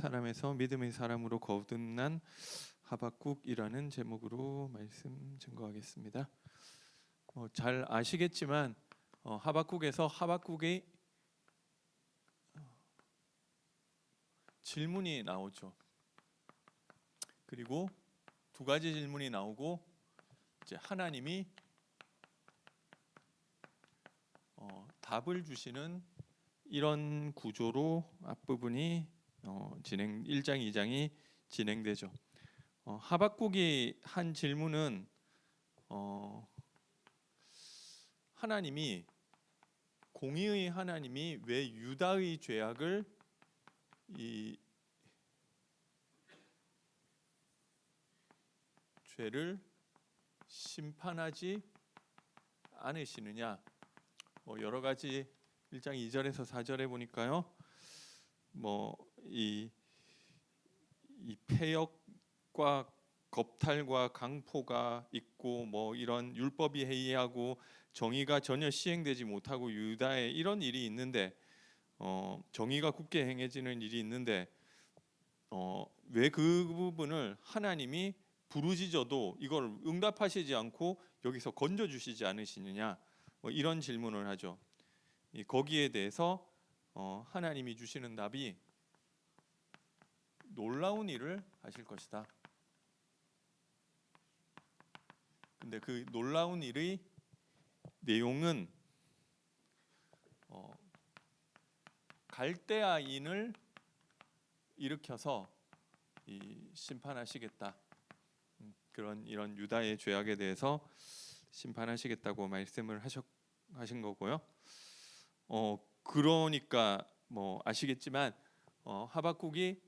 사람에서 믿음의 사람으로 거듭난 하박국이라는 제목으로 말씀 증거하겠습니다. 잘 아시겠지만 하박국에서 하박국의 질문이 나오죠. 그리고 두 가지 질문이 나오고 이제 하나님이 답을 주시는 이런 구조로 앞부분이 1장 2장이 진행되죠. 하박국이 한 질문은 하나님이 공의의 하나님이 왜 유다의 죄악을 이 죄를 심판하지 않으시느냐. 여러 가지 1장 2절에서 4절에 보니까요. 이 폐역과 겁탈과 강포가 있고 이런 율법이 해이하고 정의가 전혀 시행되지 못하고 유다에 이런 일이 있는데 정의가 굳게 행해지는 일이 있는데 왜 그 부분을 하나님이 부르짖어도 이걸 응답하시지 않고 여기서 건져주시지 않으시느냐 이런 질문을 하죠. 거기에 대해서 하나님이 주시는 답이 놀라운 일을 하실 것이다. 근데 그 놀라운 일의 내용은 갈대아인을 일으켜서 심판하시겠다. 이런 유다의 죄악에 대해서 심판하시겠다고 말씀을 하신 거고요. 그러니까 아시겠지만 하박국이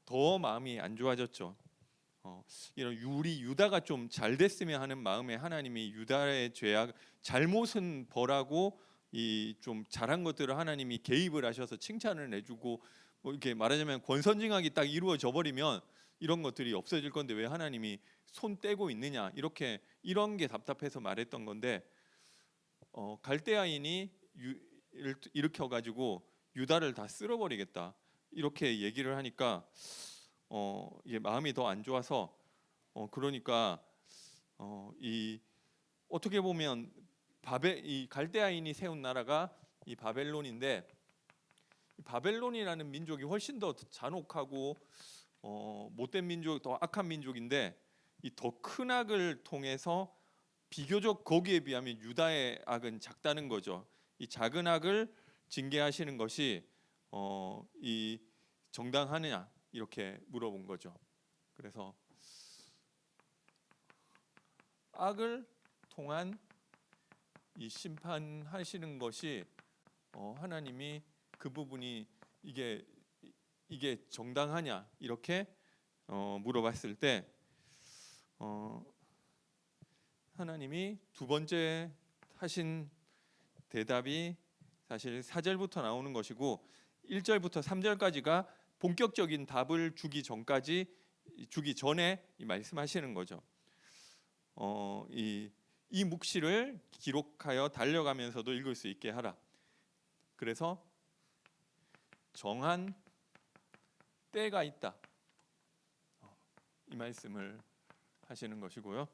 더 마음이 안 좋아졌죠. 이런 우리 유다가 좀 잘 됐으면 하는 마음에 하나님이 유다의 죄악 잘못은 벌하고 좀 잘한 것들을 하나님이 개입을 하셔서 칭찬을 해주고 이렇게 말하자면 권선징악이 딱 이루어져 버리면 이런 것들이 없어질 건데 왜 하나님이 손 떼고 있느냐 이런 게 답답해서 말했던 건데 갈대아인이 일으켜 가지고 유다를 다 쓸어버리겠다 이렇게 얘기를 하니까 이게 마음이 더 안 좋아서 그러니까 어떻게 보면 이 갈대아인이 세운 나라가 이 바벨론인데 바벨론이라는 민족이 훨씬 더 잔혹하고 못된 민족, 더 악한 민족인데 이 더 큰 악을 통해서 비교적 거기에 비하면 유다의 악은 작다는 거죠. 이 작은 악을 징계하시는 것이 이 정당하느냐 이렇게 물어본 거죠. 그래서 악을 통한 이 심판하시는 것이 하나님이 그 부분이 이게 정당하냐 이렇게 물어봤을 때 하나님이 두 번째 하신 대답이 사실 4절부터 나오는 것이고 1절부터 3절까지가 본격적인 답을 주기 전에 말씀하시는 거죠. 이 묵시를 기록하여 달려가면서도 읽을 수 있게 하라. 그래서 정한 때가 있다. 이 말씀을 하시는 것이고요.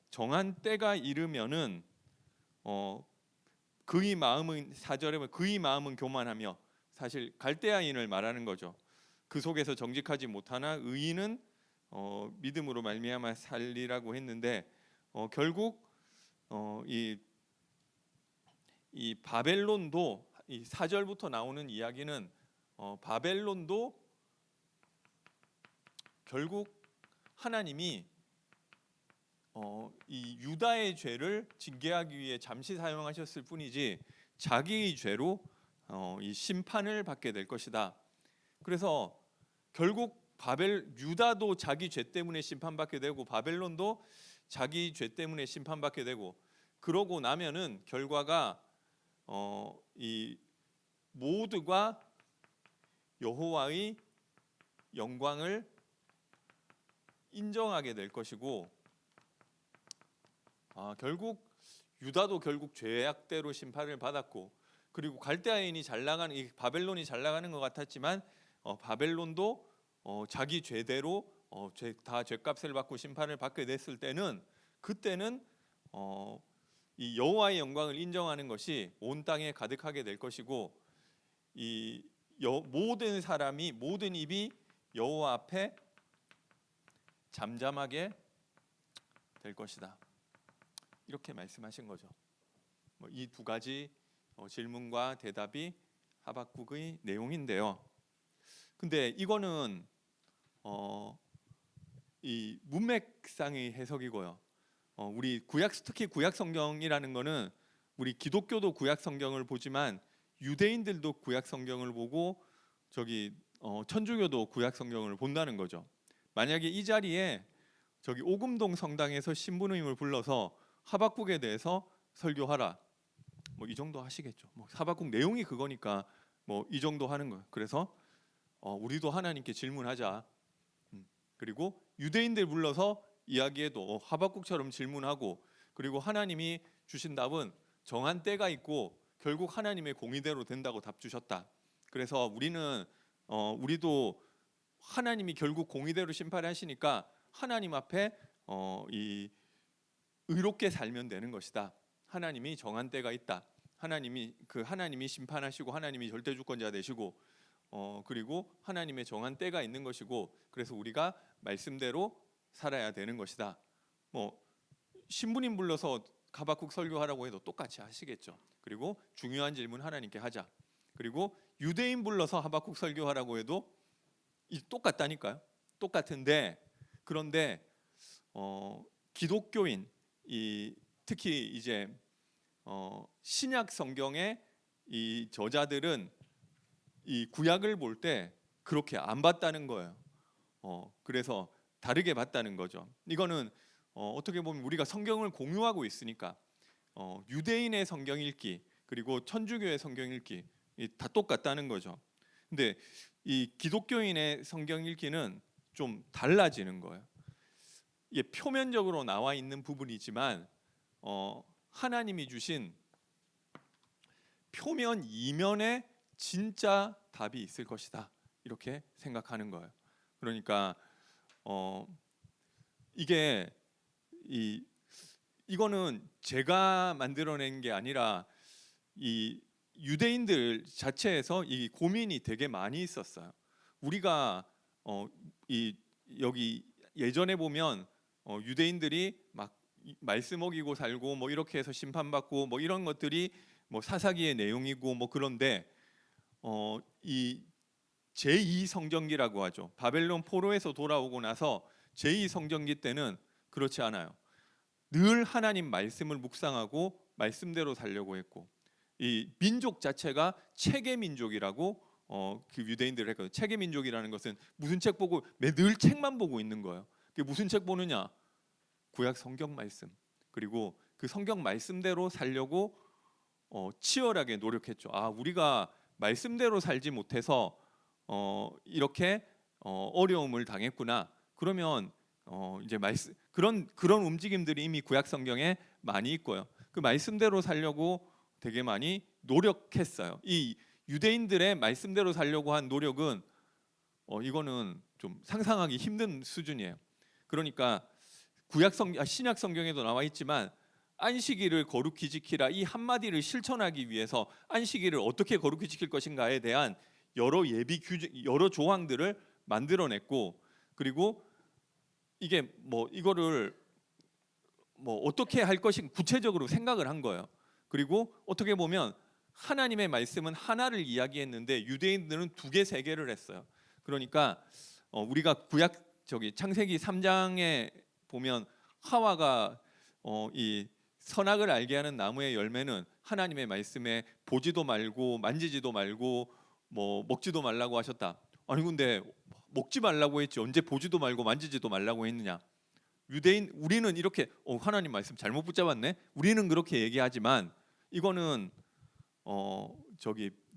정한 때가 이르면은 그의 마음은 4절에 보면 그의 마음은 교만하며 사실 갈대아인을 말하는 거죠. 그 속에서 정직하지 못하나 의인은 믿음으로 말미암아 살리라고 했는데 결국 이 바벨론도 이 4절부터 나오는 이야기는 바벨론도 결국 하나님이 이 유다의 죄를 징계하기 위해 잠시 사용하셨을 뿐이지 자기의 죄로 이 심판을 받게 될 것이다. 그래서 결국 유다도 자기 죄 때문에 심판받게 되고 바벨론도 자기 죄 때문에 심판받게 되고 그러고 나면은 결과가 이 모두가 여호와의 영광을 인정하게 될 것이고 결국 유다도 결국 죄악대로 심판을 받았고 그리고 갈대아인이 잘 나가는 이 바벨론이 잘 나가는 것 같았지만 바벨론도 자기 죄대로 다 죄값을 받고 심판을 받게 됐을 때는 그때는 이 여호와의 영광을 인정하는 것이 온 땅에 가득하게 될 것이고 이 모든 사람이 모든 입이 여호와 앞에 잠잠하게 될 것이다. 이렇게 말씀하신 거죠. 이 두 가지 질문과 대답이 하박국의 내용인데요. 근데 이거는 이 문맥상의 해석이고요. 우리 특히 구약 성경이라는 거는 우리 기독교도 구약 성경을 보지만 유대인들도 구약 성경을 보고 천주교도 구약 성경을 본다는 거죠. 만약에 이 자리에 오금동 성당에서 신부님을 불러서 하박국에 대해서 설교하라, 이 정도 하시겠죠. 하박국 내용이 그거니까 이 정도 하는 거예요. 그래서 우리도 하나님께 질문하자. 그리고 유대인들 불러서 이야기해도 하박국처럼 질문하고, 그리고 하나님이 주신 답은 정한 때가 있고 결국 하나님의 공의대로 된다고 답 주셨다. 그래서 우리도 하나님이 결국 공의대로 심판하시니까 하나님 앞에 의롭게 살면 되는 것이다. 하나님이 정한 때가 있다. 하나님이 심판하시고 하나님이 절대 주권자 되시고 그리고 하나님의 정한 때가 있는 것이고, 그래서 우리가 말씀대로 살아야 되는 것이다. 신부님 불러서 하박국 설교하라고 해도 똑같이 하시겠죠. 그리고 중요한 질문 하나님께 하자. 그리고 유대인 불러서 하박국 설교하라고 해도 똑같다니까요. 똑같은데, 그런데 기독교인 특히 이제 신약 성경의 이 저자들은 이 구약을 볼 때 그렇게 안 봤다는 거예요. 그래서 다르게 봤다는 거죠. 이거는 어떻게 보면 우리가 성경을 공유하고 있으니까 유대인의 성경 읽기 그리고 천주교의 성경 읽기 다 똑같다는 거죠. 근데 이 기독교인의 성경 읽기는 좀 달라지는 거예요. 이게 표면적으로 나와 있는 부분이지만 하나님이 주신 표면 이면에 진짜 답이 있을 것이다, 이렇게 생각하는 거예요. 그러니까 이거는 제가 만들어낸 게 아니라 이 유대인들 자체에서 이 고민이 되게 많이 있었어요. 우리가 여기 예전에 보면 유대인들이 막 말씀 어기고 살고 이렇게 해서 심판받고 이런 것들이 사사기의 내용이고 그런데 이 제2 성전기라고 하죠. 바벨론 포로에서 돌아오고 나서 제2 성전기 때는 그렇지 않아요. 늘 하나님 말씀을 묵상하고 말씀대로 살려고 했고, 이 민족 자체가 체계 민족이라고 그 유대인들을 했거든요. 체계 민족이라는 것은 무슨 책 보고 늘 책만 보고 있는 거예요. 그게 무슨 책 보느냐? 구약 성경 말씀. 그리고 그 성경 말씀대로 살려고 치열하게 노력했죠. 우리가 말씀대로 살지 못해서 이렇게 어려움을 당했구나. 그러면 이제 그런 움직임들이 이미 구약 성경에 많이 있고요. 그 말씀대로 살려고 되게 많이 노력했어요. 이 유대인들의 말씀대로 살려고 한 노력은 이거는 좀 상상하기 힘든 수준이에요. 그러니까 신약 성경에도 나와 있지만 안식일을 거룩히 지키라, 이 한마디를 실천하기 위해서 안식일을 어떻게 거룩히 지킬 것인가에 대한 여러 예비 규정, 여러 조항들을 만들어냈고, 그리고 이게 이거를 어떻게 할 것인 구체적으로 생각을 한 거예요. 그리고 어떻게 보면 하나님의 말씀은 하나를 이야기했는데 유대인들은 2개, 3개를 했어요. 그러니까 우리가 창세기 3장에 보면 하와가 이 선악을 알게 하는 나무의 열매는 하나님의 말씀에 보지도 말고 만지지도 말고 먹지도 말라고 하셨다. 아니 근데 먹지 말라고 했지 언제 보지도 말고 만지지도 말라고 했느냐? 우리는 이렇게 하나님 말씀 잘못 붙잡았네. 우리는 그렇게 얘기하지만 이거는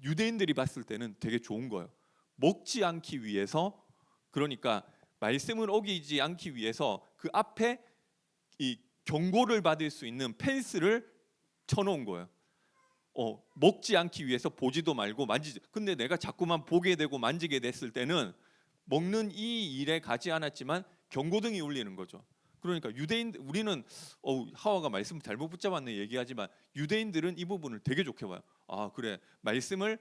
유대인들이 봤을 때는 되게 좋은 거예요. 먹지 않기 위해서, 그러니까 말씀을 어기지 않기 위해서 그 앞에 이 경고를 받을 수 있는 펜스를 쳐놓은 거예요. 먹지 않기 위해서 보지도 말고 만지지. 근데 내가 자꾸만 보게 되고 만지게 됐을 때는 먹는 이 일에 가지 않았지만 경고등이 울리는 거죠. 그러니까 우리는 하와가 말씀 잘못 붙잡았네 얘기하지만 유대인들은 이 부분을 되게 좋게 봐요. 아 그래, 말씀을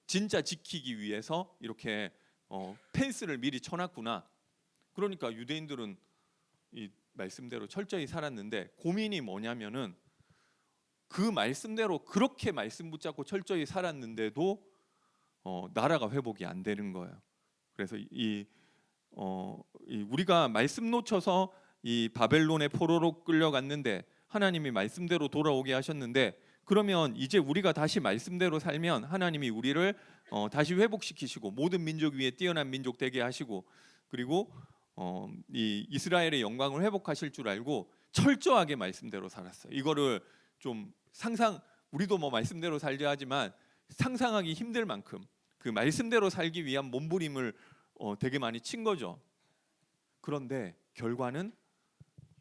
진짜 지키기 위해서 이렇게 펜스를 미리 쳐놨구나. 그러니까 유대인들은 이 말씀대로 철저히 살았는데, 고민이 뭐냐면은 그 말씀대로 그렇게 말씀 붙잡고 철저히 살았는데도 나라가 회복이 안 되는 거예요. 그래서 우리가 말씀 놓쳐서 이 바벨론의 포로로 끌려갔는데 하나님이 말씀대로 돌아오게 하셨는데, 그러면 이제 우리가 다시 말씀대로 살면 하나님이 우리를 다시 회복시키시고 모든 민족 위에 뛰어난 민족 되게 하시고, 그리고 이 이스라엘의 영광을 회복하실 줄 알고 철저하게 말씀대로 살았어요. 이거를 좀 우리도 뭐 말씀대로 살자 하지만 상상하기 힘들 만큼 그 말씀대로 살기 위한 몸부림을 되게 많이 친 거죠. 그런데 결과는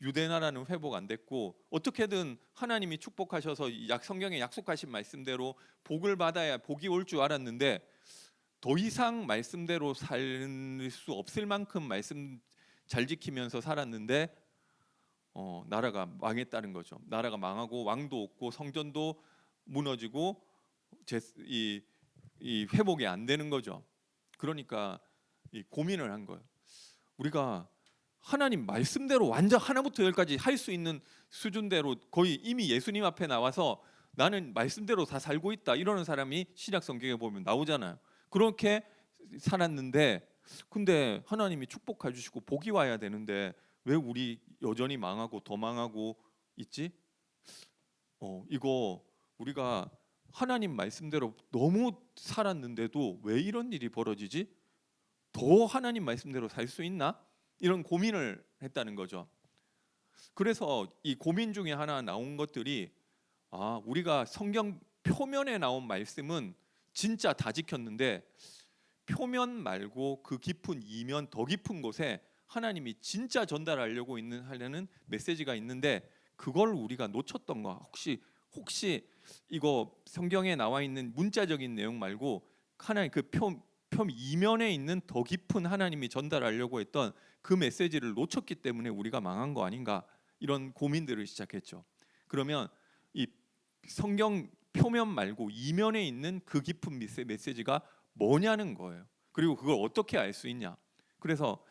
유대 나라는 회복 안 됐고, 어떻게든 하나님이 축복하셔서 성경에 약속하신 말씀대로 복을 받아야 복이 올 줄 알았는데, 더 이상 말씀대로 살 수 없을 만큼 말씀 잘 지키면서 살았는데 나라가 망했다는 거죠. 나라가 망하고 왕도 없고 성전도 무너지고 이 회복이 안 되는 거죠. 그러니까 고민을 한 거예요. 우리가 하나님 말씀대로 완전 하나부터 열까지 할 수 있는 수준대로 거의 이미 예수님 앞에 나와서 나는 말씀대로 다 살고 있다 이러는 사람이 신약 성경에 보면 나오잖아요. 그렇게 살았는데, 근데 하나님이 축복해 주시고 복이 와야 되는데 왜 우리 여전히 망하고 더 망하고 있지? 이거 우리가 하나님 말씀대로 너무 살았는데도 왜 이런 일이 벌어지지? 더 하나님 말씀대로 살 수 있나? 이런 고민을 했다는 거죠. 그래서 이 고민 중에 하나 나온 것들이, 우리가 성경 표면에 나온 말씀은 진짜 다 지켰는데 표면 말고 그 깊은 이면, 더 깊은 곳에 하나님이 진짜 전달하려고 하려는 메시지가 있는데 그걸 우리가 놓쳤던 거. 혹시 이거 성경에 나와 있는 문자적인 내용 말고 하나님 그 표 이면에 있는 더 깊은 하나님이 전달하려고 했던 그 메시지를 놓쳤기 때문에 우리가 망한 거 아닌가, 이런 고민들을 시작했죠. 그러면 이 성경 표면 말고 이면에 있는 그 깊은 메시지가 뭐냐는 거예요. 그리고 그걸 어떻게 알 수 있냐. 그래서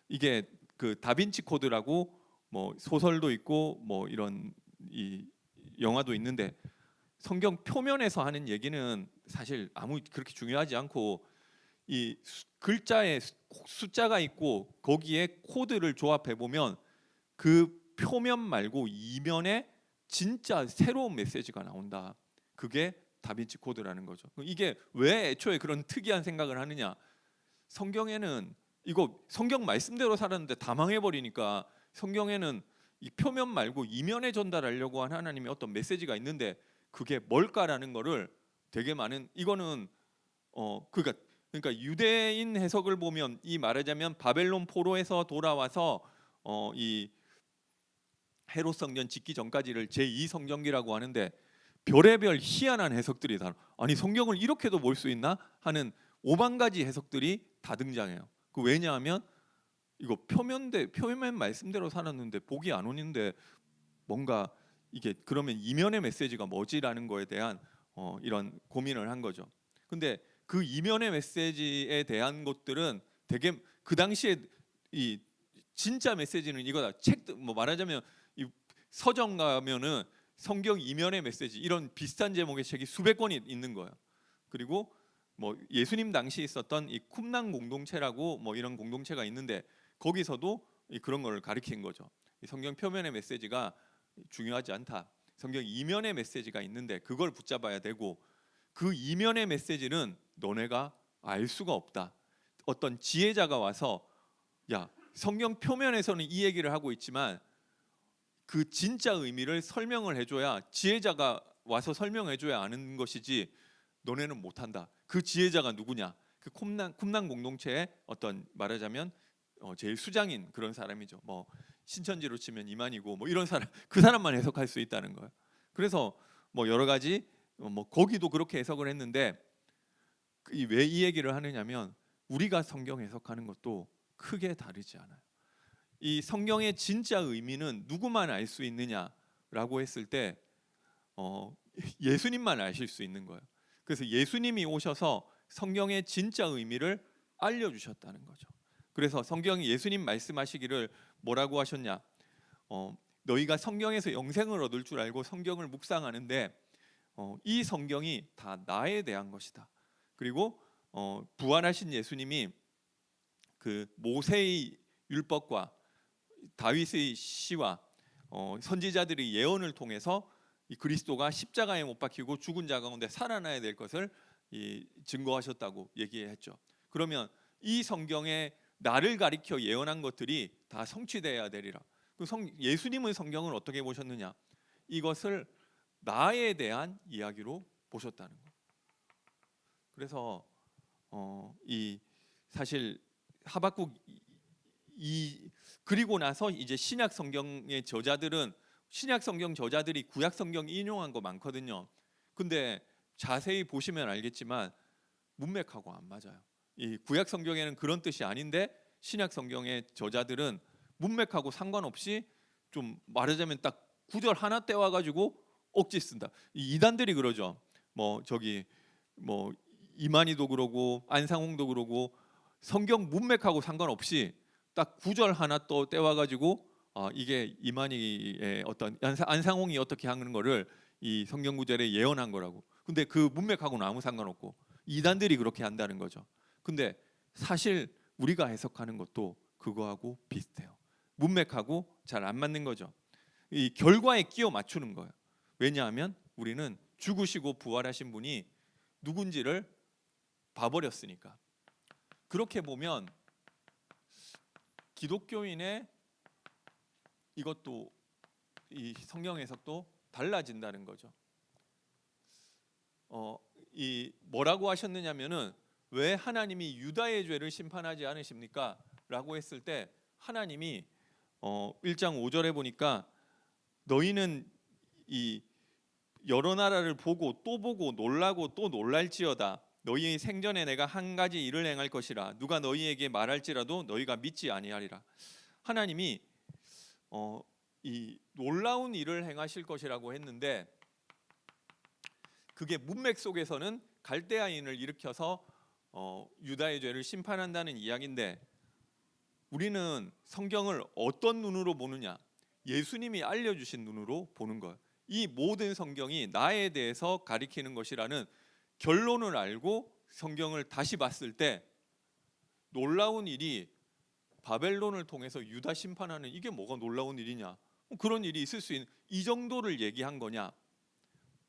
이게 그 다빈치 코드라고 뭐 소설도 있고 뭐 이런 이 영화도 있는데, 성경 표면에서 하는 얘기는 사실 아무 그렇게 중요하지 않고, 이 글자에 숫자가 있고 거기에 코드를 조합해 보면 그 표면 말고 이면에 진짜 새로운 메시지가 나온다. 그게 다빈치 코드라는 거죠. 이게 왜 애초에 그런 특이한 생각을 하느냐? 성경에는 이거 성경 말씀대로 살았는데 다 망해버리니까, 성경에는 이 표면 말고 이면에 전달하려고 한 하나님의 어떤 메시지가 있는데 그게 뭘까라는 거를 되게 많은, 이거는 그러니까 유대인 해석을 보면 이 말하자면 바벨론 포로에서 돌아와서 이 헤롯 성전 짓기 전까지를 제2성경기라고 하는데 별의별 희한한 해석들이 다, 아니 성경을 이렇게도 볼 수 있나 하는 오만 가지 해석들이 다 등장해요. 그 왜냐하면 이거 표면 말씀대로 살았는데 복이 안 오는데 뭔가 이게 그러면 이면의 메시지가 뭐지라는 거에 대한 이런 고민을 한 거죠. 근데 그 이면의 메시지에 대한 것들은 되게 그 당시에 이 진짜 메시지는 이거다. 책도 뭐 말하자면 이 서점 가면은 성경 이면의 메시지 이런 비슷한 제목의 책이 수백 권이 있는 거예요. 그리고 뭐 예수님 당시 있었던 이 쿰난 공동체라고 뭐 이런 공동체가 있는데 거기서도 그런 걸 가르친 거죠. 이 성경 표면의 메시지가 중요하지 않다. 성경 이면의 메시지가 있는데 그걸 붙잡아야 되고, 그 이면의 메시지는 너네가 알 수가 없다. 어떤 지혜자가 와서 야, 성경 표면에서는 이 얘기를 하고 있지만 그 진짜 의미를 설명을 해줘야, 지혜자가 와서 설명해줘야 아는 것이지 너네는 못한다. 그 지혜자가 누구냐? 그 쿰난 공동체의 어떤 말하자면 제일 수장인 그런 사람이죠. 뭐 신천지로 치면 이만이고 뭐 이런 사람, 그 사람만 해석할 수 있다는 거예요. 그래서 뭐 여러 가지 뭐 거기도 그렇게 해석을 했는데 왜 이 얘기를 하느냐면 우리가 성경 해석하는 것도 크게 다르지 않아요. 이 성경의 진짜 의미는 누구만 알 수 있느냐라고 했을 때 예수님만 아실 수 있는 거예요. 그래서 예수님이 오셔서 성경의 진짜 의미를 알려주셨다는 거죠. 그래서 성경이 예수님 말씀하시기를 뭐라고 하셨냐? 너희가 성경에서 영생을 얻을 줄 알고 성경을 묵상하는데 이 성경이 다 나에 대한 것이다. 그리고 부활하신 예수님이 그 모세의 율법과 다윗의 시와 선지자들의 예언을 통해서 이 그리스도가 십자가에 못 박히고 죽은 자 가운데 살아나야 될 것을 증거하셨다고 얘기했죠. 그러면 이 성경에 나를 가리켜 예언한 것들이 다 성취되어야 되리라. 예수님은 성경을 어떻게 보셨느냐? 이것을 나에 대한 이야기로 보셨다는 거예요. 그래서 이 사실 하박국 그리고 나서 이제 신약 성경의 저자들은 신약 성경 저자들이 구약 성경 인용한 거 많거든요. 근데 자세히 보시면 알겠지만 문맥하고 안 맞아요. 이 구약 성경에는 그런 뜻이 아닌데 신약 성경의 저자들은 문맥하고 상관없이 좀 말하자면 딱 구절 하나 떼와 가지고 억지 쓴다. 이 이단들이 그러죠. 뭐 이만희도 그러고 안상홍도 그러고 성경 문맥하고 상관없이 딱 구절 하나 또 떼와 가지고 이게 이만희의 어떤 안상홍이 어떻게 하는 거를 이 성경 구절에 예언한 거라고. 근데 그 문맥하고는 아무 상관없고 이단들이 그렇게 한다는 거죠. 근데 사실 우리가 해석하는 것도 그거하고 비슷해요. 문맥하고 잘 안 맞는 거죠. 이 결과에 끼워 맞추는 거예요. 왜냐하면 우리는 죽으시고 부활하신 분이 누군지를 봐버렸으니까. 그렇게 보면 기독교인의 이것도 이 성경 해석도 달라진다는 거죠. 이 뭐라고 하셨느냐면은 왜 하나님이 유다의 죄를 심판하지 않으십니까? 라고 했을 때 하나님이 1장 5절에 보니까 너희는 이 여러 나라를 보고 또 보고 놀라고 또 놀랄지어다. 너희의 생전에 내가 한 가지 일을 행할 것이라. 누가 너희에게 말할지라도 너희가 믿지 아니하리라. 하나님이 이 놀라운 일을 행하실 것이라고 했는데 그게 문맥 속에서는 갈대아인을 일으켜서 유다의 죄를 심판한다는 이야기인데 우리는 성경을 어떤 눈으로 보느냐? 예수님이 알려주신 눈으로 보는 거예요. 이 모든 성경이 나에 대해서 가리키는 것이라는 결론을 알고 성경을 다시 봤을 때 놀라운 일이 바벨론을 통해서 유다 심판하는 이게 뭐가 놀라운 일이냐? 그런 일이 있을 수 있는 이 정도를 얘기한 거냐?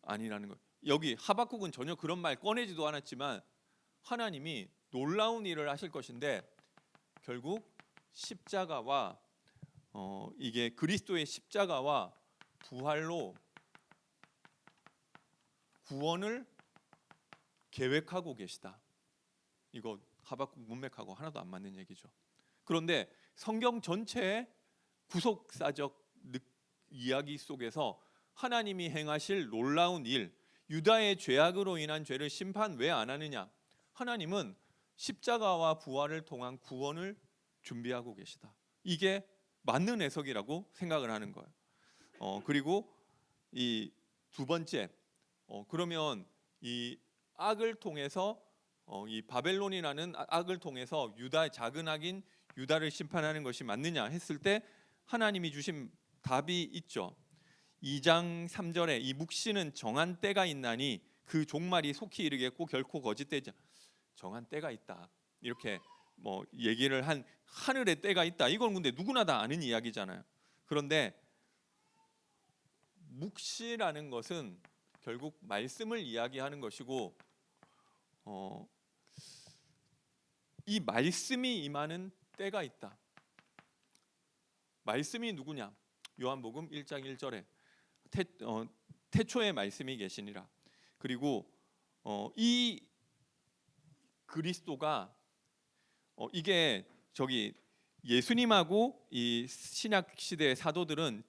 아니라는 거예요. 여기 하박국은 전혀 그런 말 꺼내지도 않았지만 하나님이 놀라운 일을 하실 것인데 결국 십자가와 이게 그리스도의 십자가와 부활로 구원을 계획하고 계시다. 이거 하박국 문맥하고 하나도 안 맞는 얘기죠. 그런데 성경 전체의 구속사적 이야기 속에서 하나님이 행하실 놀라운 일, 유다의 죄악으로 인한 죄를 심판 왜 안 하느냐? 하나님은 십자가와 부활을 통한 구원을 준비하고 계시다. 이게 맞는 해석이라고 생각을 하는 거예요. 그리고 이 두 번째, 그러면 이 악을 통해서 이 바벨론이라는 악을 통해서 유다의 작은 악인 유다를 심판하는 것이 맞느냐 했을 때 하나님이 주신 답이 있죠. 2장 3절에 이 묵시는 정한 때가 있나니 그 종말이 속히 이르겠고 결코 거짓되지 정한 때가 있다. 이렇게 뭐 얘기를 한 하늘의 때가 있다. 이건 근데 누구나 다 아는 이야기잖아요. 그런데 묵시라는 것은 결국 말씀을 이야기하는 것이고 이 말씀이 임하는 때가 있다. 말씀이 누구냐? 요한복음 1장 1절에 태초에 말씀이 계시니라. 그리고 이 그리스도가 이게 저기 예수님하고 이 신약 시대의 사도들은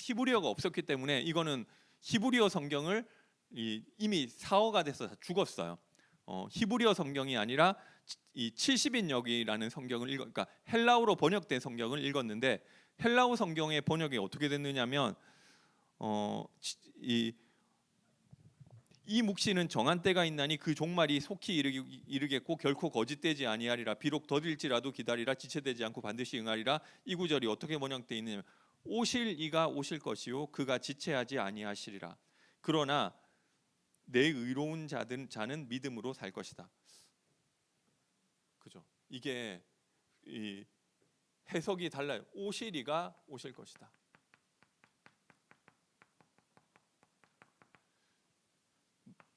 히브리어가 없었기 때문에 이거는 히브리어 성경을 이미 사어가 돼서 다 죽었어요. 히브리어 성경이 아니라 이 70인역이라는 성경을 그러니까 헬라어로 번역된 성경을 읽었는데 헬라어 성경의 번역이 어떻게 됐느냐면 이 묵시는 정한 때가 있나니 그 종말이 속히 이르겠고 결코 거짓되지 아니하리라. 비록 더딜지라도 기다리라. 지체되지 않고 반드시 응하리라. 이 구절이 어떻게 번역되어 있느냐면 오실 이가 오실 것이요 그가 지체하지 아니하시리라. 그러나 내 의로운 자는 믿음으로 살 것이다. 그죠? 이게 이 해석이 달라요. 오실 이가 오실 것이다.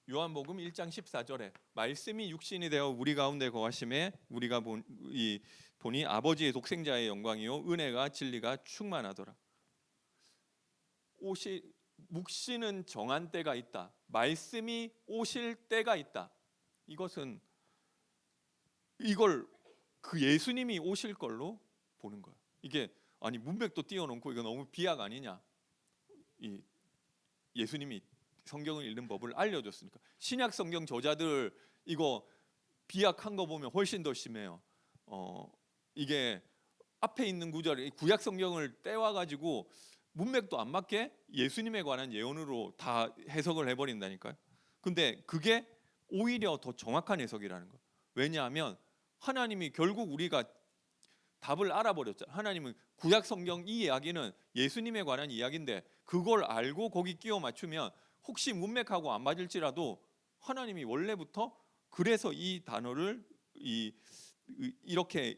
요한복음 1장 14절에 말씀이 육신이 되어 우리 가운데 거하심에 우리가 보니 아버지의 독생자의 영광이요 은혜가 진리가 충만하더라. 묵시는 정한 때가 있다. 말씀이 오실 때가 있다. 이걸 그 예수님이 오실 걸로 보는 거야. 이게 아니 문맥도 띄워놓고 이거 너무 비약 아니냐? 이 예수님이 성경을 읽는 법을 알려줬으니까. 신약 성경 저자들 이거 비약한 거 보면 훨씬 더 심해요. 이게 앞에 있는 구절 구약 성경을 떼와 가지고 문맥도 안 맞게 예수님에 관한 예언으로 다 해석을 해버린다니까요. 근데 그게 오히려 더 정확한 해석이라는 거예요. 왜냐하면 하나님이 결국 우리가 답을 알아버렸잖아요. 하나님은 구약 성경 이 이야기는 예수님에 관한 이야기인데 그걸 알고 거기 끼워 맞추면 혹시 문맥하고 안 맞을지라도 하나님이 원래부터 그래서 이 단어를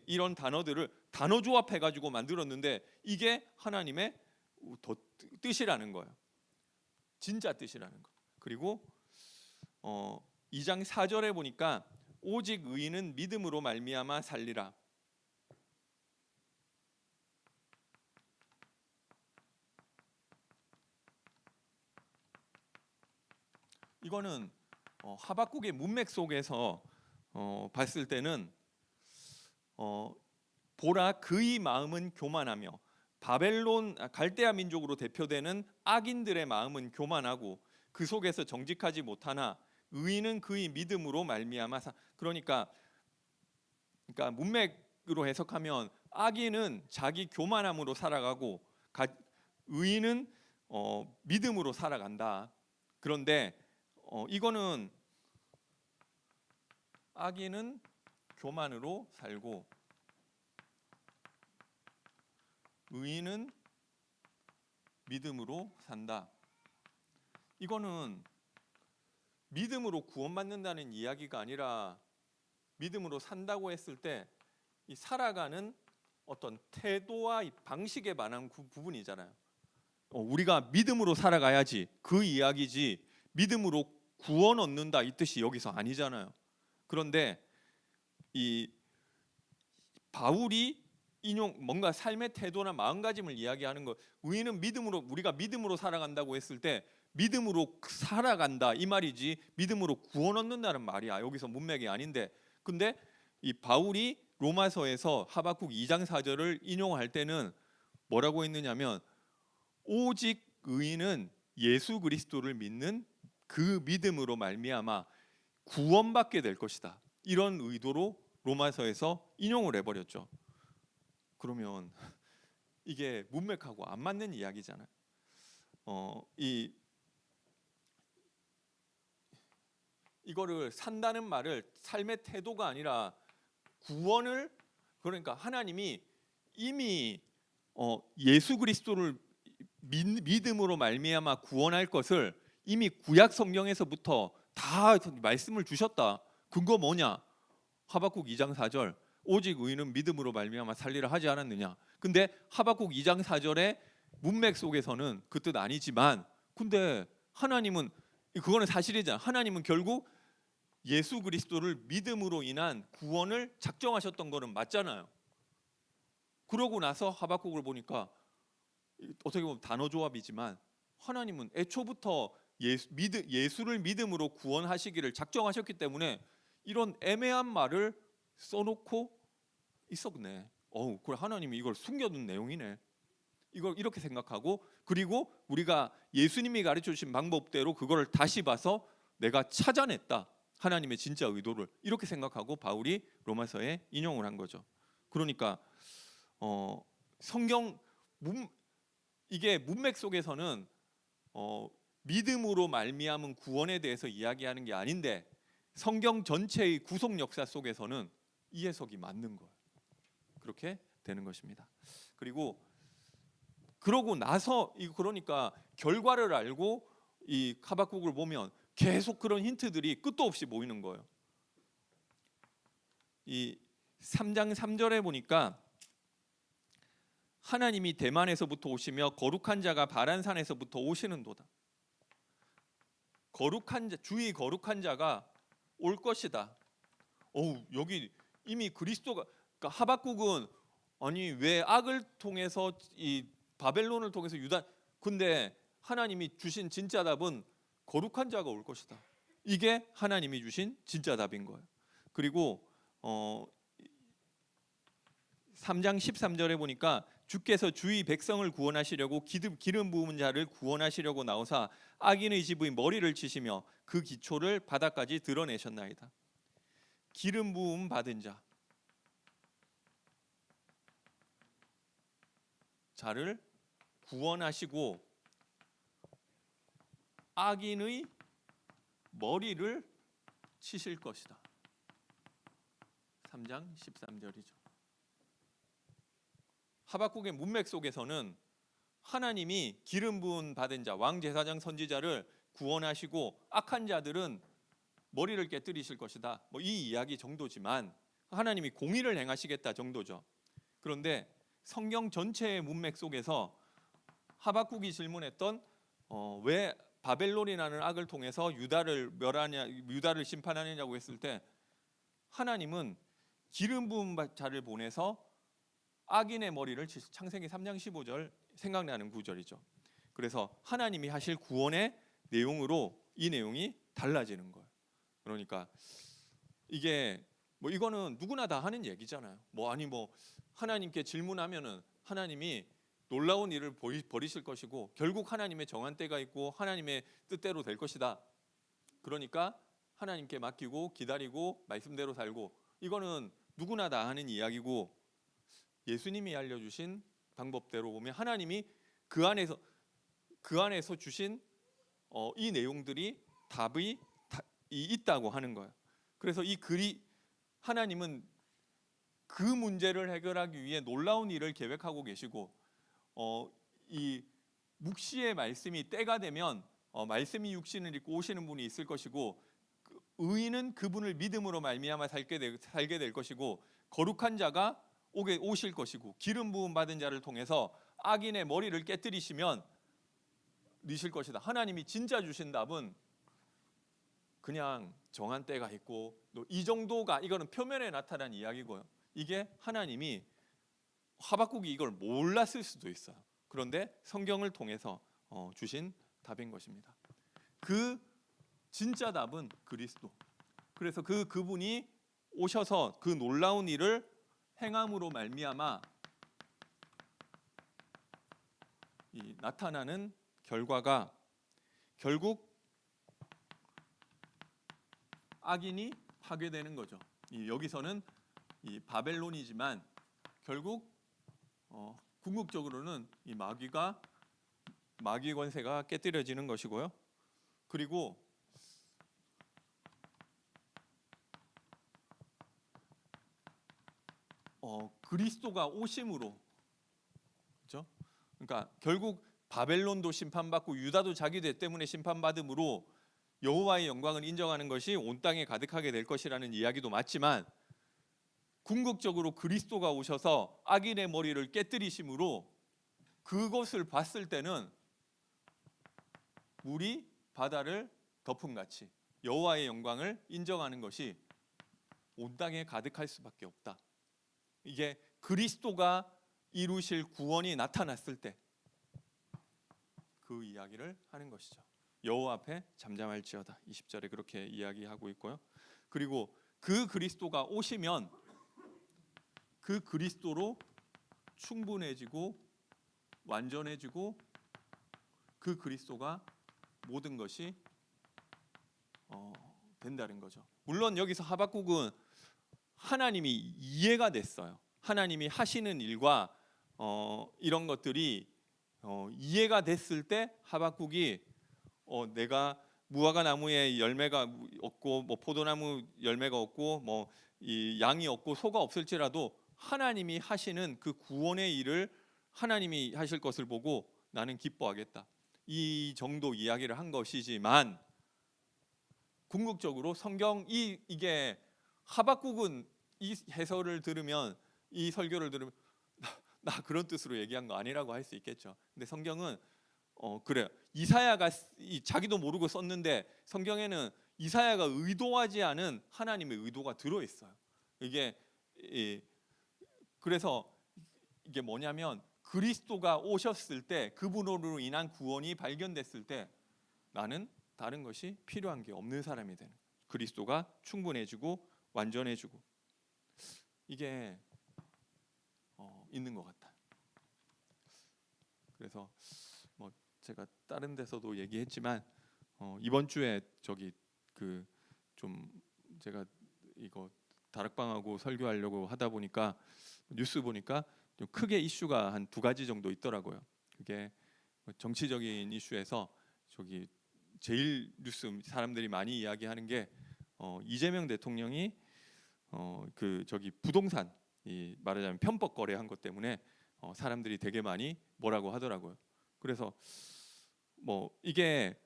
이런 단어들을 단어 조합해 가지고 만들었는데 이게 하나님의 뜻이라는 거예요. 진짜 뜻이라는 거. 그리고 2장 4절에 보니까 오직 의인은 믿음으로 말미암아 살리라. 이거는 하박국의 문맥 속에서 봤을 때는 보라 그의 마음은 교만하며 바벨론 갈대아 민족으로 대표되는 악인들의 마음은 교만하고 그 속에서 정직하지 못하나 의인은 그의 믿음으로 말미암아 그러니까 문맥으로 해석하면 악인은 자기 교만함으로 살아가고 의인은 믿음으로 살아간다. 그런데 이거는 악인은 교만으로 살고 의인은 믿음으로 산다. 이거는 믿음으로 구원받는다는 이야기가 아니라 믿음으로 산다고 했을 때 이 살아가는 어떤 태도와 방식에 관한 부분이잖아요. 우리가 믿음으로 살아가야지 그 이야기지 믿음으로 구원 얻는다 이 뜻이 여기서 아니잖아요. 그런데 이 바울이 뭔가 삶의 태도나 마음가짐을 이야기하는 것, 의인은 믿음으로 우리가 믿음으로 살아간다고 했을 때 믿음으로 살아간다 이 말이지 믿음으로 구원 얻는다는 말이야. 여기서 문맥이 아닌데 근데 이 바울이 로마서에서 하박국 2장 4절을 인용할 때는 뭐라고 했느냐면 오직 의인은 예수 그리스도를 믿는 그 믿음으로 말미암아 구원받게 될 것이다. 이런 의도로 로마서에서 인용을 해버렸죠. 그러면 이게 문맥하고 안 맞는 이야기잖아요. 이거를 산다는 말을 삶의 태도가 아니라 구원을 그러니까 하나님이 이미 예수 그리스도를 믿음으로 말미암아 구원할 것을 이미 구약 성경에서부터 다 말씀을 주셨다. 근거 뭐냐? 하박국 2장 4절 오직 의인은 믿음으로 말미암아 살리라 하지 않았느냐? 근데 하박국 2장 4절의 문맥 속에서는 그 뜻 아니지만 근데 하나님은 그거는 사실이잖아. 하나님은 결국 예수 그리스도를 믿음으로 인한 구원을 작정하셨던 거는 맞잖아요. 그러고 나서 하박국을 보니까 어떻게 보면 단어 조합이지만 하나님은 애초부터 예수를 믿음으로 구원하시기를 작정하셨기 때문에 이런 애매한 말을 써놓고 있었네. 그래 하나님이 이걸 숨겨둔 내용이네. 이걸 이렇게 생각하고, 그리고 우리가 예수님이 가르쳐 주신 방법대로 그걸 다시 봐서 내가 찾아냈다, 하나님의 진짜 의도를, 이렇게 생각하고 바울이 로마서에 인용을 한 거죠. 그러니까 성경 이게 문맥 속에서는 믿음으로 말미암은 구원에 대해서 이야기하는 게 아닌데, 성경 전체의 구속 역사 속에서는 이 해석이 맞는 거예요. 그렇게 되는 것입니다. 그러고 나서 그러니까 결과를 알고 이 하박국을 보면 계속 그런 힌트들이 끝도 없이 모이는 거예요. 이 3장 3절에 보니까 하나님이 대만에서부터 오시며 거룩한 자가 바란산에서부터 오시는도다. 거룩한 자, 주의 거룩한 자가 올 것이다. 여기 이미 그리스도가, 그러니까 하박국은 아니 왜 악을 통해서 이 바벨론을 통해서 유다, 근데 하나님이 주신 진짜 답은 거룩한 자가 올 것이다. 이게 하나님이 주신 진짜 답인 거예요. 그리고 3장 13절에 보니까 주께서 주의 백성을 구원하시려고 기름 부은 자를 구원하시려고 나오사 악인의 집의 머리를 치시며 그 기초를 바닥까지 드러내셨나이다. 기름 부음 받은 자를 구원하시고 악인의 머리를 치실 것이다. 3장 13절이죠. 하박국의 문맥 속에서는 하나님이 기름 부은 받은 자, 왕제사장 선지자를 구원하시고 악한 자들은 머리를 깨뜨리실 것이다, 이 이야기 정도지만 하나님이 공의를 행하시겠다 정도죠. 그런데 성경 전체의 문맥 속에서 하박국이 질문했던 왜 바벨론이라는 악을 통해서 유다를 멸하냐, 유다를 심판하느냐고 했을 때 하나님은 기름 부은 자를 보내서 악인의 머리를 창세기 3장 15절 생각나는 구절이죠. 그래서 하나님이 하실 구원의 내용으로 이 내용이 달라지는 거예요. 그러니까 이게 이거는 누구나 다 하는 얘기잖아요. 하나님께 질문하면은 하나님이 놀라운 일을 벌이실 것이고 결국 하나님의 정한 때가 있고 하나님의 뜻대로 될 것이다. 그러니까 하나님께 맡기고 기다리고 말씀대로 살고, 이거는 누구나 다 하는 이야기고, 예수님이 알려주신 방법대로 보면 하나님이 그 안에서 주신 이 내용들이 답이 있다고 하는 거예요. 그래서 하나님은 그 문제를 해결하기 위해 놀라운 일을 계획하고 계시고, 이 묵시의 말씀이 때가 되면 말씀이 육신을 입고 오시는 분이 있을 것이고, 의인은 그분을 믿음으로 말미암아 살게 될 것이고, 거룩한 자가 오실 것이고, 기름 부음 받은 자를 통해서 악인의 머리를 깨뜨리시면 니실 것이다. 하나님이 진짜 주신 답은 그냥 정한 때가 있고 이 정도가, 이거는 표면에 나타난 이야기고요. 이게 하나님이 하박국이 이걸 몰랐을 수도 있어요. 그런데 성경을 통해서 주신 답인 것입니다. 그 진짜 답은 그리스도. 그래서 그분이 오셔서 그 놀라운 일을 행함으로 말미암아 이 나타나는 결과가 결국 악인이 파괴되는 거죠. 여기서는 이 바벨론이지만 결국 궁극적으로는 이 마귀 권세가 깨뜨려지는 것이고요. 그리고 그리스도가 오심으로, 그렇죠? 그러니까 결국 바벨론도 심판받고 유다도 자기 죄 때문에 심판받음으로 여호와의 영광을 인정하는 것이 온 땅에 가득하게 될 것이라는 이야기도 맞지만, 궁극적으로 그리스도가 오셔서 악인의 머리를 깨뜨리심으로 그것을 봤을 때는 물이 바다를 덮음같이 여호와의 영광을 인정하는 것이 온 땅에 가득할 수밖에 없다. 이게 그리스도가 이루실 구원이 나타났을 때 그 이야기를 하는 것이죠. 여호와 앞에 잠잠할지어다, 20절에 그렇게 이야기하고 있고요. 그리고 그 그리스도가 오시면 그 그리스도로 충분해지고 완전해지고 그 그리스도가 모든 것이 된다는 거죠. 물론 여기서 하박국은 하나님이 이해가 됐어요. 하나님이 하시는 일과 이런 것들이 이해가 됐을 때 하박국이 내가 무화과 나무에 열매가 없고 뭐 포도나무 열매가 없고 뭐 이 양이 없고 소가 없을지라도 하나님이 하시는 그 구원의 일을 하나님이 하실 것을 보고 나는 기뻐하겠다. 이 정도 이야기를 한 것이지만 궁극적으로 이게 하박국은 이 해설을 들으면 이 설교를 들으면 나 그런 뜻으로 얘기한 거 아니라고 할 수 있겠죠. 근데 성경은 그래요. 이사야가 자기도 모르고 썼는데 성경에는 이사야가 의도하지 않은 하나님의 의도가 들어 있어요. 이게 그래서 이게 뭐냐면 그리스도가 오셨을 때 그분으로 인한 구원이 발견됐을 때 나는 다른 것이 필요한 게 없는 사람이 되는 거예요. 그리스도가 충분해지고 완전해지고 이게 있는 것 같다. 그래서 뭐 제가 다른 데서도 얘기했지만 이번 주에 저기 그 좀 제가 이거 다락방하고 설교하려고 하다 보니까 뉴스 보니까 좀 크게 이슈가 한 2가지 정도 있더라고요. 그게 정치적인 이슈에서 저기 제일 뉴스 사람들이 많이 이야기하는 게 이재명 대통령이 그 저기 부동산 말하자면 편법 거래한 것 때문에 사람들이 되게 많이 뭐라고 하더라고요. 그래서 뭐 이게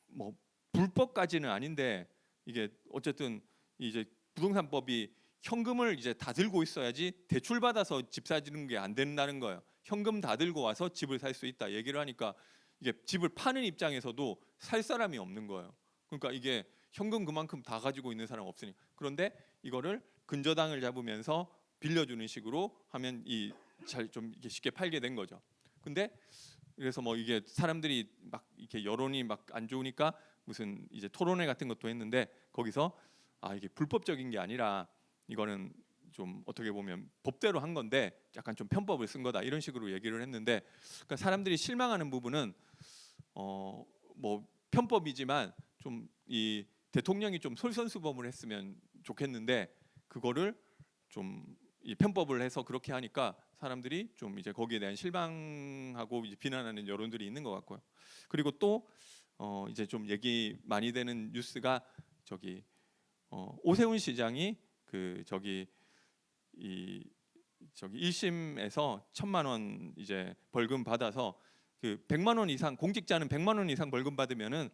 뭐 불법까지는 아닌데 이게 어쨌든 이제 부동산법이 현금을 이제 다 들고 있어야지 대출 받아서 집 사지는 게 안 된다는 거예요. 현금 다 들고 와서 집을 살 수 있다 얘기를 하니까 이게 집을 파는 입장에서도 살 사람이 없는 거예요. 그러니까 이게 현금 그만큼 다 가지고 있는 사람 없으니. 그런데 이거를 근저당을 잡으면서 빌려주는 식으로 하면 잘 좀 쉽게 팔게 된 거죠. 근데 그래서 뭐 이게 사람들이 막 이렇게 여론이 막 안 좋으니까 무슨 이제 토론회 같은 것도 했는데 거기서 이게 불법적인 게 아니라 이거는 좀 어떻게 보면 법대로 한 건데 약간 좀 편법을 쓴 거다 이런 식으로 얘기를 했는데 그러니까 사람들이 실망하는 부분은 뭐 편법이지만 좀 이 대통령이 좀 솔선수범을 했으면 좋겠는데 그거를 좀 이 편법을 해서 그렇게 하니까 사람들이 좀 이제 거기에 대한 실망하고 이제 비난하는 여론들이 있는 것 같고요. 그리고 또 이제 좀 얘기 많이 되는 뉴스가 저기 오세훈 시장이 그 저기 1심에서 1,000만 원 이제 벌금 받아서 그 100만 원 이상 공직자는 100만 원 이상 벌금 받으면은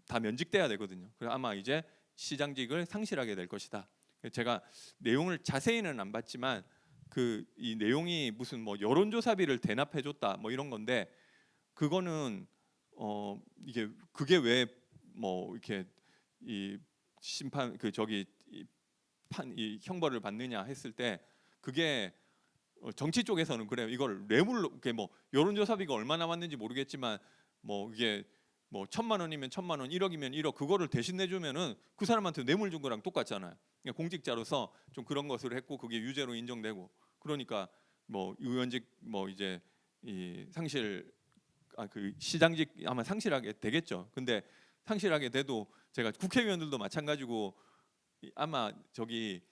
다 면직돼야 되거든요. 그래서 아마 이제 시장직을 상실하게 될 것이다. 제가 내용을 자세히는 안 봤지만 그 이 내용이 무슨 뭐 여론조사비를 대납해 줬다 뭐 이런 건데 그거는 이게 그게 왜 뭐 이렇게 이 심판 그 저기 이 형벌을 받느냐 했을 때 그게 정치 쪽에서는 그래요. 이걸 뇌물로 그게 뭐 여론조사비가 얼마 남았는지 모르겠지만 뭐 이게 뭐 1,000만 원이면 1,000만 원, 1억이면 1억 그거를 대신 내주면은 그 사람한테 뇌물 준 거랑 똑같잖아요. 그러니까 공직자로서 좀 그런 것을 했고 그게 유죄로 인정되고 그러니까 뭐 의원직 뭐 이제 이 상실 그 시장직 아마 상실하게 되겠죠. 근데 상실하게 돼도 제가 국회의원들도 마찬가지고 아마 저기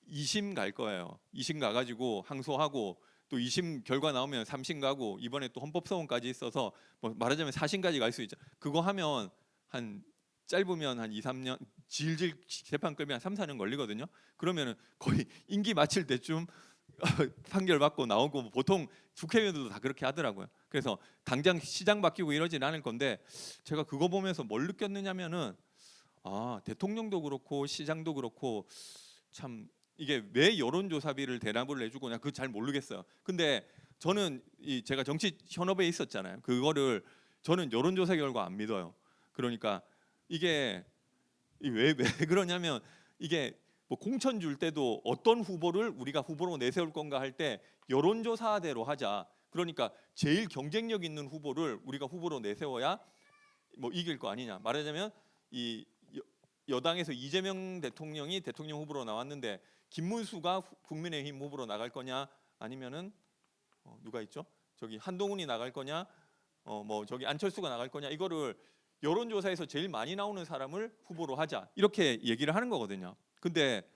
2심 갈 거예요. 2심 가가지고 항소하고 또 2심 결과 나오면 3심 가고 이번에 또 헌법소원까지 있어서 뭐 말하자면 4심까지 갈 수 있죠. 그거 하면 한 짧으면 한 2, 3년 질질 재판 끌면 한 3, 4년 걸리거든요. 그러면은 거의 임기 마칠 때쯤 판결 받고 나오고 보통 국회의원들도 다 그렇게 하더라고요. 그래서 당장 시장 바뀌고 이러진 않을 건데 제가 그거 보면서 뭘 느꼈느냐면은 대통령도 그렇고 시장도 그렇고 참 이게 왜 여론조사비를 대납을 해주고냐 그거 잘 모르겠어요. 근데 저는 제가 정치 현업에 있었잖아요. 그거를 저는 여론조사 결과 안 믿어요. 그러니까 이게 왜 그러냐면 이게 뭐 공천 줄 때도 어떤 후보를 우리가 후보로 내세울 건가 할 때 여론조사대로 하자. 그러니까 제일 경쟁력 있는 후보를 우리가 후보로 내세워야 뭐 이길 거 아니냐. 말하자면 이 여당에서 이재명 대통령이 대통령 후보로 나왔는데 김문수가 국민의힘 후보로 나갈 거냐 아니면은 누가 있죠? 저기 한동훈이 나갈 거냐, 뭐 저기 안철수가 나갈 거냐, 이거를 여론조사에서 제일 많이 나오는 사람을 후보로 하자, 이렇게 얘기를 하는 거거든요. 근데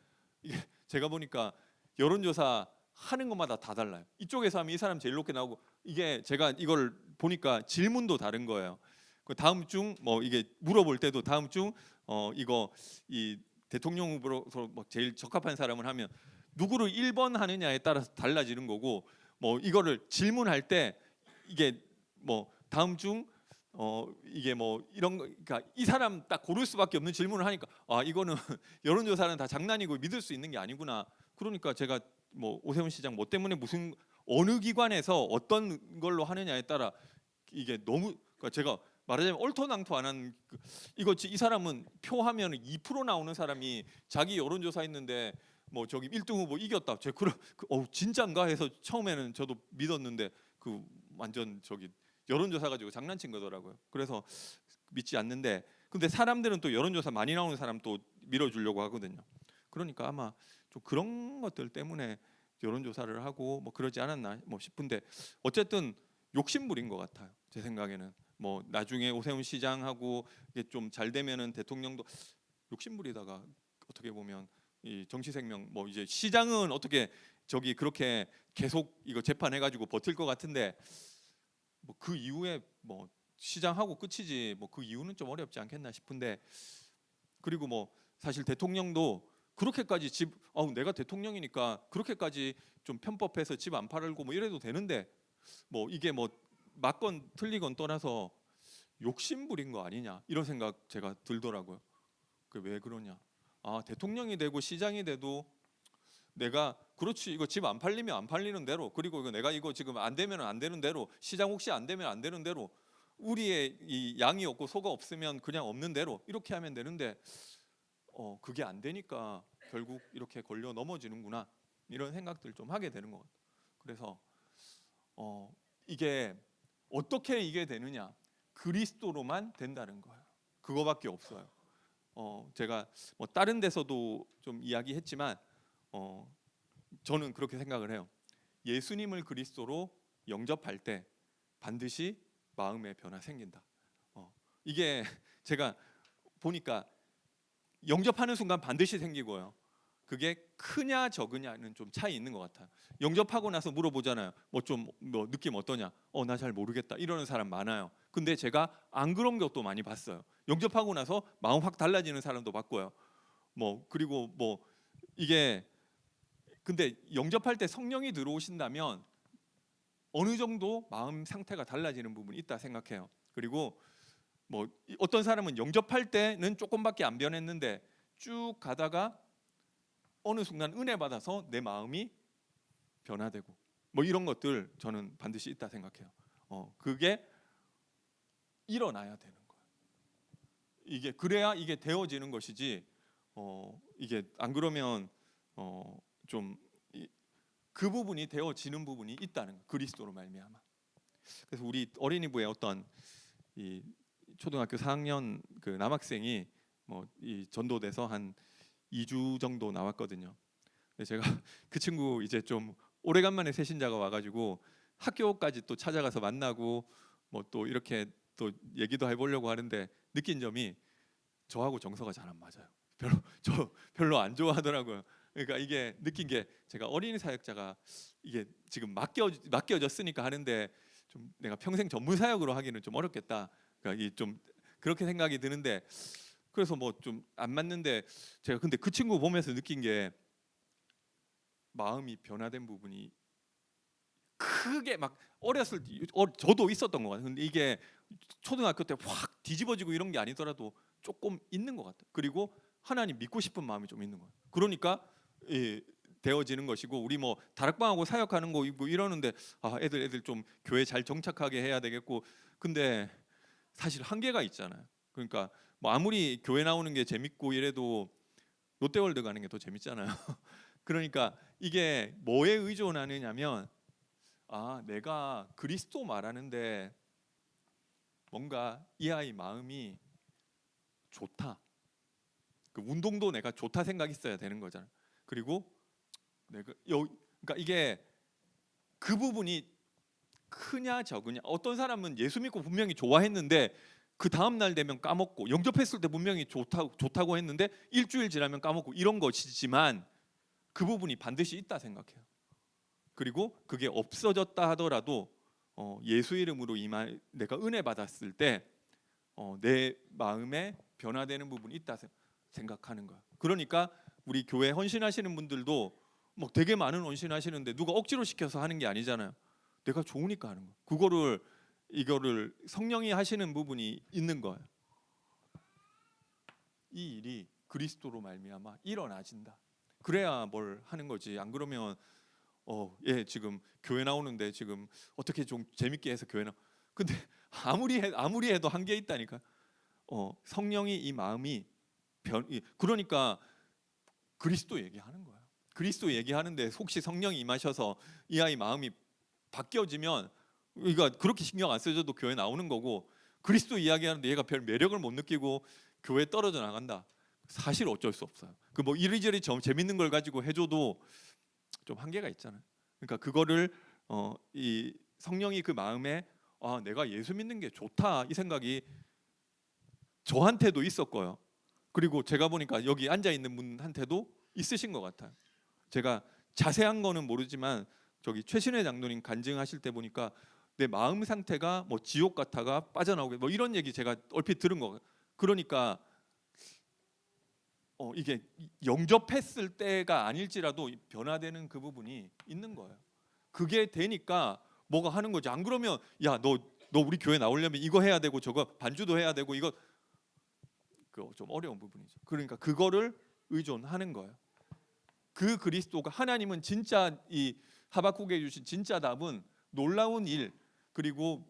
이게 제가 보니까 여론조사 하는 것마다 다 달라요. 이쪽에서 하면 이 사람 제일 높게 나오고, 이게 제가 이걸 보니까 질문도 다른 거예요. 그 다음 중 뭐 이게 물어볼 때도 다음 중 이거 이 대통령 후보로 뭐 제일 적합한 사람을 하면 누구를 1번 하느냐에 따라서 달라지는 거고, 뭐 이거를 질문할 때 이게 뭐 다음 중 이게 뭐 이런 거, 그러니까 이 사람 딱 고를 수밖에 없는 질문을 하니까 아, 이거는 여론조사는 다 장난이고 믿을 수 있는 게 아니구나. 그러니까 제가 뭐 오세훈 시장 뭐 때문에 무슨 어느 기관에서 어떤 걸로 하느냐에 따라 이게 너무, 그러니까 제가 말하자면 얼토당토 안 한 이거 이 사람은 표하면 2% 나오는 사람이 자기 여론조사 했는데 뭐 저기 1등 후보 이겼다. 제가 진짠가 해서 처음에는 저도 믿었는데 그 완전 저기 여론조사 가지고 장난친 거더라고요. 그래서 믿지 않는데, 근데 사람들은 또 여론조사 많이 나오는 사람 또 밀어주려고 하거든요. 그러니까 아마 좀 그런 것들 때문에 여론조사를 하고 뭐 그러지 않았나 뭐 싶은데, 어쨌든 욕심부린 것 같아요. 제 생각에는 뭐 나중에 오세훈 시장하고 이게 좀 잘 되면은 대통령도 욕심부리다가 어떻게 보면 이 정치 생명, 뭐 이제 시장은 어떻게 저기 그렇게 계속 이거 재판해가지고 버틸 것 같은데 뭐 그 이후에 뭐 시장하고 끝이지 뭐 그 이유는 좀 어렵지 않겠나 싶은데, 그리고 뭐 사실 대통령도 그렇게까지 내가 대통령이니까 그렇게까지 좀 편법해서 집 안 팔고 뭐 이래도 되는데, 뭐 이게 뭐 맞건 틀리건 떠나서 욕심 부린 거 아니냐, 이런 생각 제가 들더라고요. 그 왜 그러냐? 아, 대통령이 되고 시장이 돼도 내가 그렇지, 이거 집 안 팔리면 안 팔리는 대로, 그리고 이거 내가 이거 지금 안 되면 안 되는 대로, 시장 혹시 안 되면 안 되는 대로, 우리의 이 양이 없고 소가 없으면 그냥 없는 대로 이렇게 하면 되는데 그게 안 되니까 결국 이렇게 걸려 넘어지는구나, 이런 생각들 좀 하게 되는 것 같아요. 그래서 이게 어떻게 이게 되느냐? 그리스도로만 된다는 거예요. 그거밖에 없어요. 제가 뭐 다른 데서도 좀 이야기했지만 저는 그렇게 생각을 해요. 예수님을 그리스도로 영접할 때 반드시 마음의 변화 생긴다. 이게 제가 보니까 영접하는 순간 반드시 생기고요. 그게 크냐 적으냐는 좀 차이 있는 것 같아요. 영접하고 나서 물어보잖아요. 뭐 좀 뭐 느낌 어떠냐? 나 잘 모르겠다. 이러는 사람 많아요. 근데 제가 안 그런 것도 많이 봤어요. 영접하고 나서 마음 확 달라지는 사람도 봤고요. 뭐 그리고 뭐 이게, 근데 영접할 때 성령이 들어오신다면 어느 정도 마음 상태가 달라지는 부분이 있다 생각해요. 그리고 뭐 어떤 사람은 영접할 때는 조금밖에 안 변했는데 쭉 가다가 어느 순간 은혜 받아서 내 마음이 변화되고 뭐 이런 것들 저는 반드시 있다 생각해요. 그게 일어나야 되는 거예요. 이게 그래야 이게 되어지는 것이지. 이게 안 그러면 좀 그 부분이 되어지는 부분이 있다는 거예요. 그리스도로 말미암아. 그래서 우리 어린이부에 어떤 이 초등학교 4학년 그 남학생이 뭐 이 전도돼서 한 2주 정도 나왔거든요. 근데 제가 그 친구 이제 좀 오래간만에 새신자가 와가지고 학교까지 또 찾아가서 만나고 뭐 또 이렇게 또 얘기도 해보려고 하는데 느낀 점이 저하고 정서가 잘 안 맞아요. 별로 안 좋아하더라고요. 그러니까 이게 느낀 게, 제가 어린이 사역자가 이게 지금 맡겨졌으니까 하는데 좀 내가 평생 전문 사역으로 하기는 좀 어렵겠다. 그러니까 이 좀 그렇게 생각이 드는데, 그래서 뭐 좀 안 맞는데, 제가 근데 그 친구 보면서 느낀 게 마음이 변화된 부분이 크게 막 어렸을 때 저도 있었던 것 같아요. 근데 이게 초등학교 때 확 뒤집어지고 이런 게 아니더라도 조금 있는 것 같아요. 그리고 하나님 믿고 싶은 마음이 좀 있는 거예요. 그러니까 되어지는 것이고, 우리 뭐 다락방하고 사역하는 거 있고 이러는데 애들 좀 교회 잘 정착하게 해야 되겠고, 근데 사실 한계가 있잖아요. 그러니까 뭐 아무리 교회 나오는 게 재밌고 이래도 롯데월드 가는 게 더 재밌잖아요. 그러니까 이게 뭐에 의존하느냐면, 내가 그리스도 말하는데 뭔가 이 아이 마음이 좋다. 그 운동도 내가 좋다 생각 있어야 되는 거잖아. 그리고 그러니까 이게 그 부분이 크냐 적으냐. 어떤 사람은 예수 믿고 분명히 좋아했는데 그 다음 날 되면 까먹고, 영접했을 때 분명히 좋다고 했는데 일주일 지나면 까먹고, 이런 것이지만 그 부분이 반드시 있다 생각해요. 그리고 그게 없어졌다 하더라도 예수 이름으로 내가 은혜 받았을 때 내 마음에 변화되는 부분이 있다 생각하는 거예요. 그러니까 우리 교회 헌신하시는 분들도 뭐 되게 많은 헌신하시는데 누가 억지로 시켜서 하는 게 아니잖아요. 내가 좋으니까 하는 거예요. 이거를 성령이 하시는 부분이 있는 거예요. 이 일이 그리스도로 말미암아 일어나진다. 그래야 뭘 하는 거지. 안 그러면 지금 교회 나오는데 지금 어떻게 좀 재밌게 해서 교회 근데 아무리 해도 한계 있다니까. 성령이 이 마음이 그러니까 그리스도 얘기하는 거야. 그리스도 얘기하는데 혹시 성령이 임하셔서 이 아이 마음이 바뀌어지면 이거 그렇게 신경 안 써줘도 교회 나오는 거고, 그리스도 이야기하는데 얘가 별 매력을 못 느끼고 교회 떨어져 나간다. 사실 어쩔 수 없어요. 그 뭐 이리저리 재밌는 걸 가지고 해줘도 좀 한계가 있잖아요. 그러니까 그거를 이 성령이 그 마음에 내가 예수 믿는 게 좋다 이 생각이 저한테도 있었고요. 그리고 제가 보니까 여기 앉아 있는 분한테도 있으신 것 같아요. 제가 자세한 거는 모르지만 저기 최신혜 장로님 간증하실 때 보니까 내 마음 상태가 뭐 지옥 같아가 빠져나오게 뭐 이런 얘기 제가 얼핏 들은 거. 그러니까 이게 영접했을 때가 아닐지라도 변화되는 그 부분이 있는 거예요. 그게 되니까 뭐가 하는 거지. 안 그러면 야 너 우리 교회 나오려면 이거 해야 되고 저거 반주도 해야 되고 이거 그 좀 어려운 부분이죠. 그러니까 그거를 의존하는 거예요. 그 그리스도가 하나님은 진짜 이 하박국에 주신 진짜 답은 놀라운 일 그리고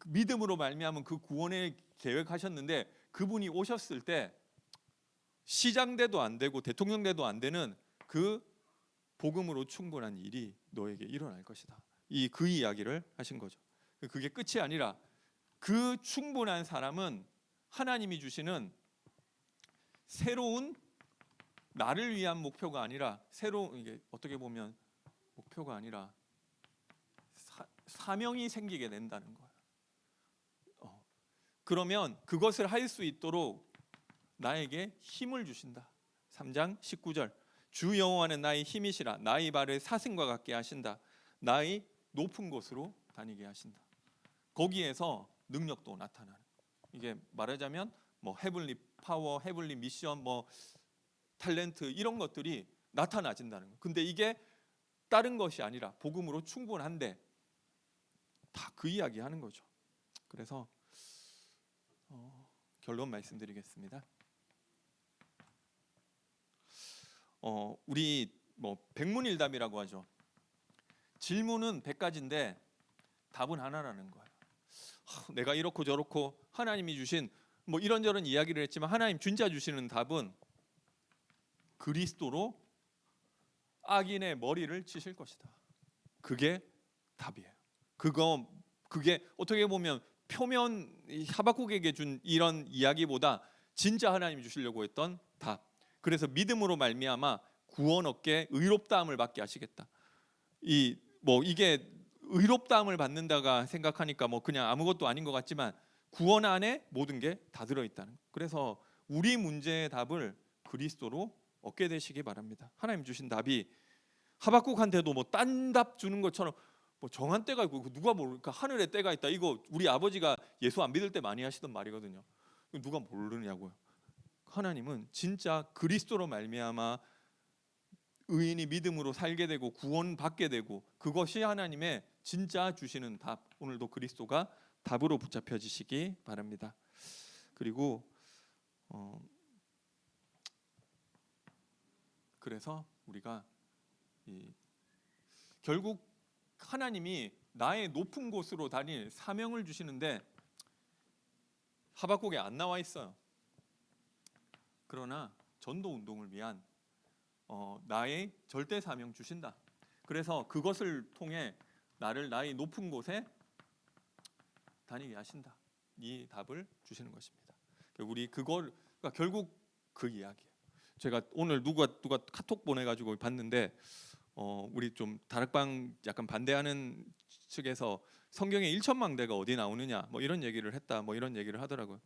믿음으로 말미암은 그 구원을 계획하셨는데 그분이 오셨을 때 시장대도 안 되고 대통령대도 안 되는 그 복음으로 충분한 일이 너에게 일어날 것이다. 그 이야기를 하신 거죠. 그게 끝이 아니라 그 충분한 사람은 하나님이 주시는 새로운 나를 위한 목표가 아니라 이게 어떻게 보면 목표가 아니라 사명이 생기게 된다는 거예요. 그러면 그것을 할 수 있도록 나에게 힘을 주신다. 3장 19절 주 여호와는 나의 힘이시라 나의 발을 사슴과 같게 하신다. 나의 높은 곳으로 다니게 하신다. 거기에서 능력도 나타나는. 이게 말하자면 뭐 헤블리 파워, 헤블리 미션, 뭐 탤런트 이런 것들이 나타나진다는 거. 근데 이게 다른 것이 아니라 복음으로 충분한데 다 그 이야기 하는 거죠. 그래서 결론 말씀드리겠습니다. 우리 뭐 백문일답이라고 하죠. 질문은 100가지인데 답은 하나라는 거예요. 내가 이렇고 저렇고 하나님이 주신 뭐 이런저런 이야기를 했지만 하나님 진짜 주시는 답은 그리스도로 악인의 머리를 치실 것이다. 그게 답이에요. 그게 어떻게 보면 표면 하박국에게 준 이런 이야기보다 진짜 하나님이 주시려고 했던 답. 그래서 믿음으로 말미암아 구원 얻게 의롭다함을 받게 하시겠다. 이게 의롭다함을 받는다가 생각하니까 뭐 그냥 아무것도 아닌 것 같지만 구원 안에 모든 게 다 들어 있다는. 그래서 우리 문제의 답을 그리스도로 얻게 되시기 바랍니다. 하나님 주신 답이 하박국한테도 뭐 딴 답 주는 것처럼 뭐 정한 때가 있고 누가 모르니까 하늘에 때가 있다. 이거 우리 아버지가 예수 안 믿을 때 많이 하시던 말이거든요. 누가 모르느냐고요. 하나님은 진짜 그리스도로 말미암아 의인이 믿음으로 살게 되고 구원받게 되고 그것이 하나님의 진짜 주시는 답. 오늘도 그리스도가 답으로 붙잡혀지시기 바랍니다. 그리고 그래서 우리가 결국 하나님이 나의 높은 곳으로 다닐 사명을 주시는데 하박국에 안 나와 있어요. 그러나 전도 운동을 위한 나의 절대 사명 주신다. 그래서 그것을 통해 나를 나의 높은 곳에 다니게 하신다. 이 답을 주시는 것입니다. 우리 그러니까 결국 그 이야기예요. 제가 오늘 누가 카톡 보내가지고 봤는데 우리 좀 다락방 약간 반대하는 측에서 성경에 일천망대가 어디 나오느냐 뭐 이런 얘기를 했다 뭐 이런 얘기를 하더라고요.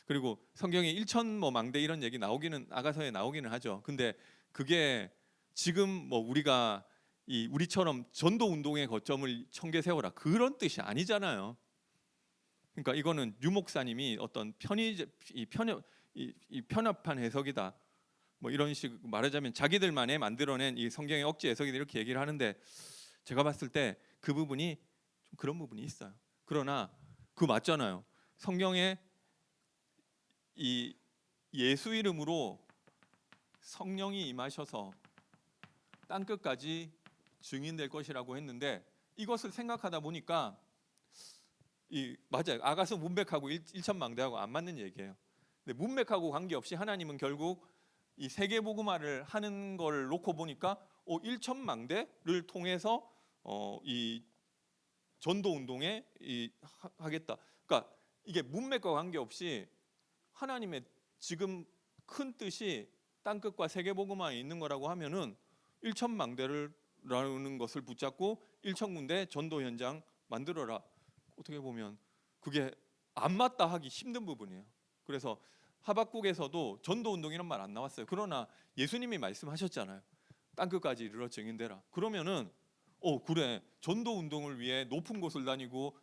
그리고 성경에 일천 뭐 망대 이런 얘기 나오기는 아가서에 나오기는 하죠. 근데 그게 지금 뭐 우리가 우리처럼 전도 운동의 거점을 청계 세워라 그런 뜻이 아니잖아요. 그러니까 이거는 유 목사님이 어떤 편협한 해석이다. 뭐 이런 식 말하자면 자기들만의 만들어낸 이 성경의 억지 해석이다 이렇게 얘기를 하는데 제가 봤을 때 그 부분이 좀 그런 부분이 있어요. 그러나 그 맞잖아요. 성경에 이 예수 이름으로 성령이 임하셔서 땅 끝까지 증인될 것이라고 했는데 이것을 생각하다 보니까 맞아요. 아가서 문맥하고 일천망대하고 안 맞는 얘기예요. 근데 문맥하고 관계없이 하나님은 결국 이 세계복음화를 하는 걸 놓고 보니까 일천망대를 통해서 이 전도 운동에 하겠다. 그러니까 이게 문맥과 관계없이 하나님의 지금 큰 뜻이 땅 끝과 세계복음화에 있는 거라고 하면은 일천망대라는 것을 붙잡고 일천군데 전도 현장 만들어라. 어떻게 보면 그게 안 맞다 하기 힘든 부분이에요. 그래서 하박국에서도 전도 운동이란 말 안 나왔어요. 그러나 예수님이 말씀하셨잖아요. 땅 끝까지 이르러 증인되라. 그러면은 그래 전도 운동을 위해 높은 곳을 다니고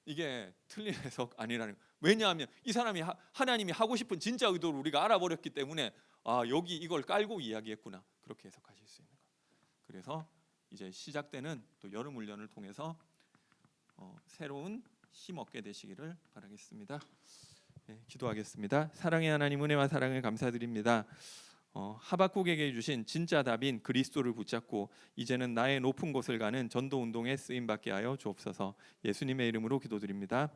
이게 틀린 해석 아니라는 거예요. 왜냐하면 이 사람이 하나님이 하고 싶은 진짜 의도를 우리가 알아버렸기 때문에 여기 이걸 깔고 이야기했구나 그렇게 해석하실 수 있는 거예요. 그래서 이제 시작되는 또 여름 훈련을 통해서 새로운 힘 얻게 되시기를 바라겠습니다. 네, 기도하겠습니다. 사랑의 하나님 은혜와 사랑을 감사드립니다. 하박국에게 주신 진짜 답인 그리스도를 붙잡고 이제는 나의 높은 곳을 가는 전도 운동에 쓰임 받게 하여 주옵소서. 예수님의 이름으로 기도드립니다.